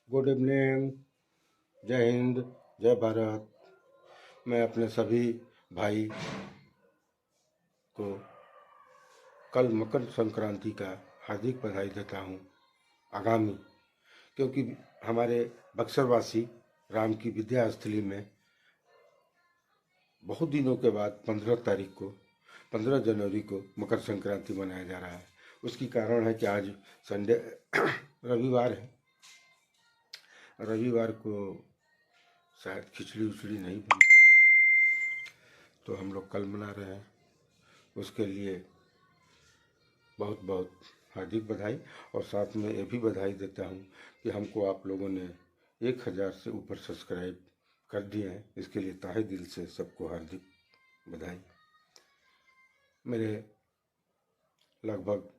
Good evening. जय हिंद। जय भारत। मैं अपने सभी भाई को कल मकर संक्रांति का हार्दिक बधाई देता हूँ। आगामी, क्योंकि हमारे बक्सरवासी राम की विद्यास्थली में बहुत दिनों के बाद 15 जनवरी को मकर संक्रांति मनाया जा रहा है। उसकी कारण है कि आज संडे रविवार है। रविवार को शायद खिचड़ी उचड़ी नहीं बनता, तो हम लोग कल मना रहे हैं। उसके लिए बहुत बहुत हार्दिक बधाई। और साथ में ये भी बधाई देता हूँ कि हमको आप लोगों ने 1000 से ऊपर सब्सक्राइब कर दिए हैं। इसके लिए तहे दिल से सबको हार्दिक बधाई। मेरे लगभग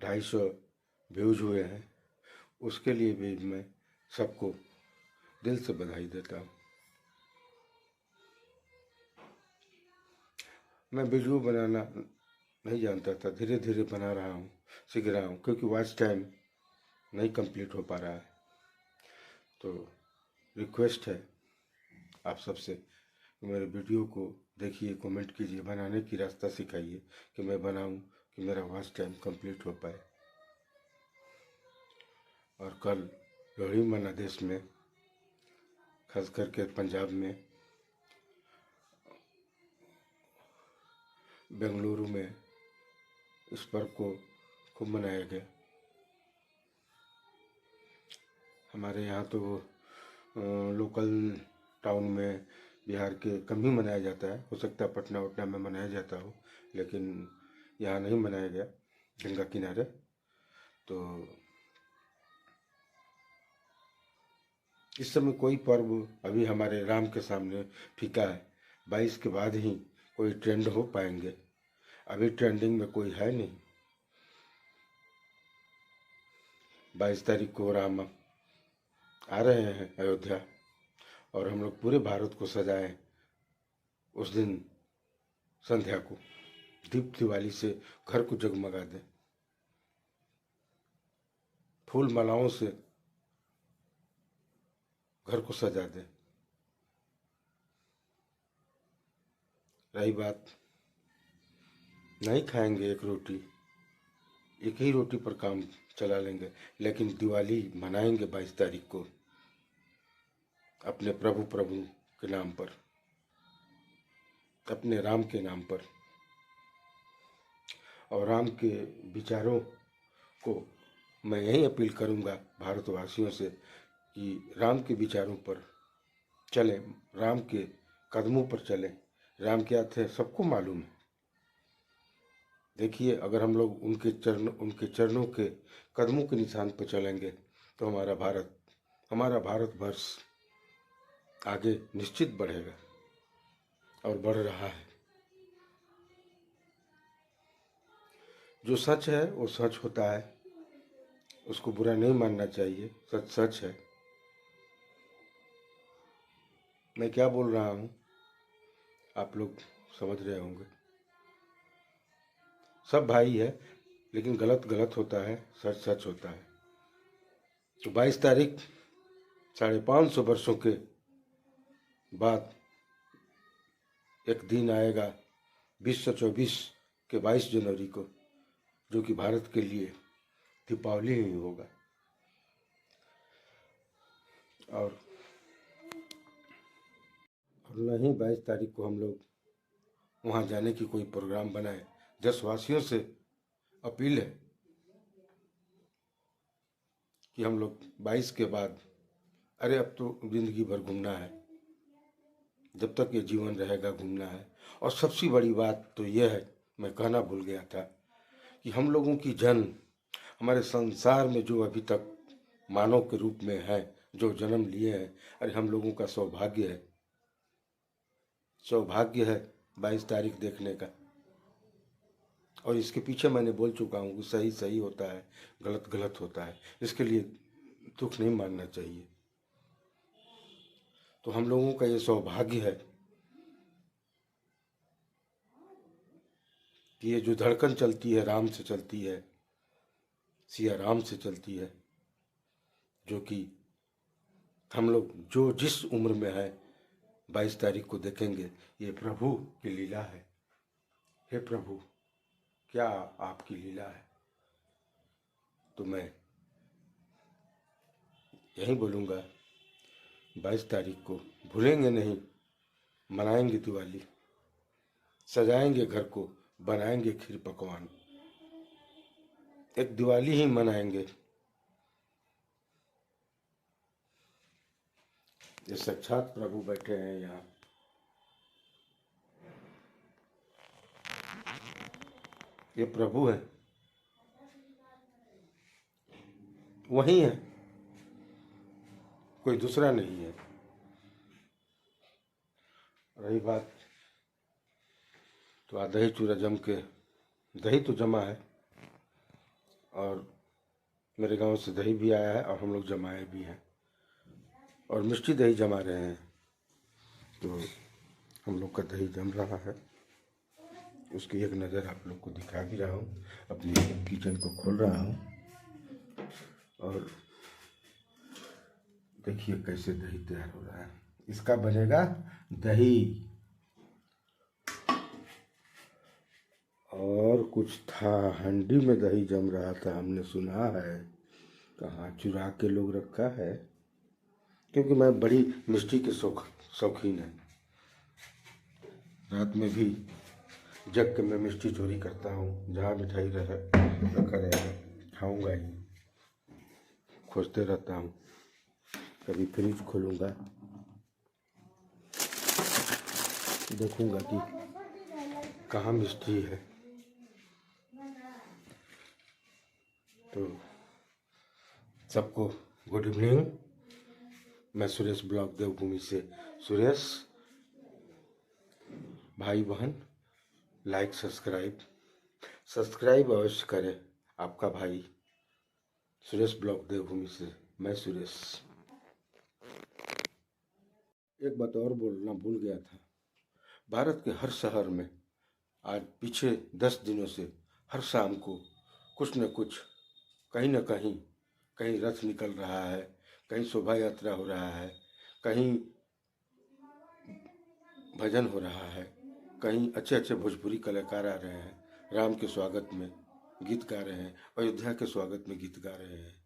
250 व्यूज हुए हैं, उसके लिए भी मैं सबको दिल से बधाई देता हूँ। मैं वीडियो बनाना नहीं जानता था, धीरे धीरे बना रहा हूँ, सीख रहा हूँ, क्योंकि वॉच टाइम नहीं कंप्लीट हो पा रहा है। तो रिक्वेस्ट है आप सबसे कि मेरे वीडियो को देखिए, कमेंट कीजिए, बनाने की रास्ता सिखाइए कि मैं बनाऊं, कि मेरा वॉच टाइम कंप्लीट हो पाए। और कल लोहड़ी मना देश में, खास करके पंजाब में, बेंगलुरु में इस पर्व को खूब मनाया गया। हमारे यहाँ तो लोकल टाउन में बिहार के कम ही मनाया जाता है। हो सकता है पटना वटना में मनाया जाता हो, लेकिन यहाँ नहीं मनाया गया गंगा किनारे। तो इस समय कोई पर्व अभी हमारे राम के सामने फीका है। 22 के बाद ही कोई ट्रेंड हो पाएंगे। अभी ट्रेंडिंग में कोई है नहीं। 22 तारीख को राम आ रहे हैं अयोध्या, और हम लोग पूरे भारत को सजाएं उस दिन संध्या को। दीप दिवाली से घर को जगमगा दें, फूल मालाओं से घर को सजा दें। रही बात, नहीं खाएंगे एक रोटी, एक ही रोटी पर काम चला लेंगे, लेकिन दिवाली मनाएंगे 22 तारीख को अपने प्रभु के नाम पर, अपने राम के नाम पर। और राम के विचारों को मैं यही अपील करूंगा भारतवासियों से कि राम के विचारों पर चलें, राम के कदमों पर चलें। राम क्या थे सबको मालूम है। देखिए, अगर हम लोग उनके चरणों के कदमों के निशान पर चलेंगे तो हमारा भारतवर्ष आगे निश्चित बढ़ेगा, और बढ़ रहा है। जो सच है वो सच होता है, उसको बुरा नहीं मानना चाहिए। सच सच है। मैं क्या बोल रहा हूँ आप लोग समझ रहे होंगे। सब भाई है, लेकिन गलत गलत होता है, सच सच होता है। तो 22 तारीख 550 वर्षों के बाद एक दिन आएगा 2024 के 22 जनवरी को, जो कि भारत के लिए दीपावली ही होगा। और नहीं 22 तारीख को हम लोग वहाँ जाने की कोई प्रोग्राम बनाए। देशवासियों से अपील है कि हम लोग 22 के बाद, अरे अब तो जिंदगी भर घूमना है, जब तक ये जीवन रहेगा घूमना है। और सबसे बड़ी बात तो यह है, मैं कहना भूल गया था, कि हम लोगों की हमारे संसार में जो अभी तक मानव के रूप में है, जो जन्म लिए हैं, अरे हम लोगों का सौभाग्य है 22 तारीख देखने का। और इसके पीछे मैंने बोल चुका हूँ कि सही सही होता है, गलत गलत होता है। इसके लिए दुख नहीं मानना चाहिए। तो हम लोगों का ये सौभाग्य है कि ये जो धड़कन चलती है राम से चलती है, सिया राम से चलती है, जो कि हम लोग जो जिस उम्र में है 22 तारीख को देखेंगे ये प्रभु की लीला है। हे प्रभु, क्या आपकी लीला है। तो मैं यही बोलूँगा, 22 तारीख को भूलेंगे नहीं, मनाएंगे दिवाली, सजाएंगे घर को, बनाएंगे खीर पकवान, एक दिवाली ही मनाएंगे। ये साक्षात प्रभु बैठे हैं यहाँ। ये प्रभु है, वही है, कोई दूसरा नहीं है। रही बात तो दही चूरा जम के, दही तो जमा है और मेरे गांव से दही भी आया है और हम लोग जमाए भी हैं और मिष्टी दही जमा रहे हैं। तो हम लोग का दही जम रहा है, उसकी एक नज़र आप लोग को दिखा भी रहा हूँ। अपनी किचन को खोल रहा हूँ और देखिए कैसे दही तैयार हो रहा है। इसका बनेगा दही। और कुछ था, हंडी में दही जम रहा था, हमने सुना है, कहाँ चुरा के लोग रखा है, क्योंकि मैं बड़ी मिष्टी के शौकीन है। रात में भी जग के मैं मिष्टी चोरी करता हूँ, जहाँ मिठाई रखा रहेगा खाऊंगा ही, खोजते रहता हूँ। कभी फ्रिज खोलूँगा, देखूँगा कि कहाँ मिष्टी है। तो सबको गुड इवनिंग। मैं सुरेश ब्लॉग देवभूमि से। सुरेश भाई बहन, लाइक सब्सक्राइब अवश्य करें। आपका भाई सुरेश ब्लॉग देवभूमि से, मैं सुरेश। एक बात और बोलना भूल गया था। भारत के हर शहर में आज पीछे 10 दिनों से हर शाम को कुछ न कुछ, कहीं न कहीं रथ निकल रहा है, कहीं शोभा यात्रा हो रहा है, कहीं भजन हो रहा है, कहीं अच्छे अच्छे भोजपुरी कलाकार आ रहे हैं, राम के स्वागत में गीत गा रहे हैं, अयोध्या के स्वागत में गीत गा रहे हैं।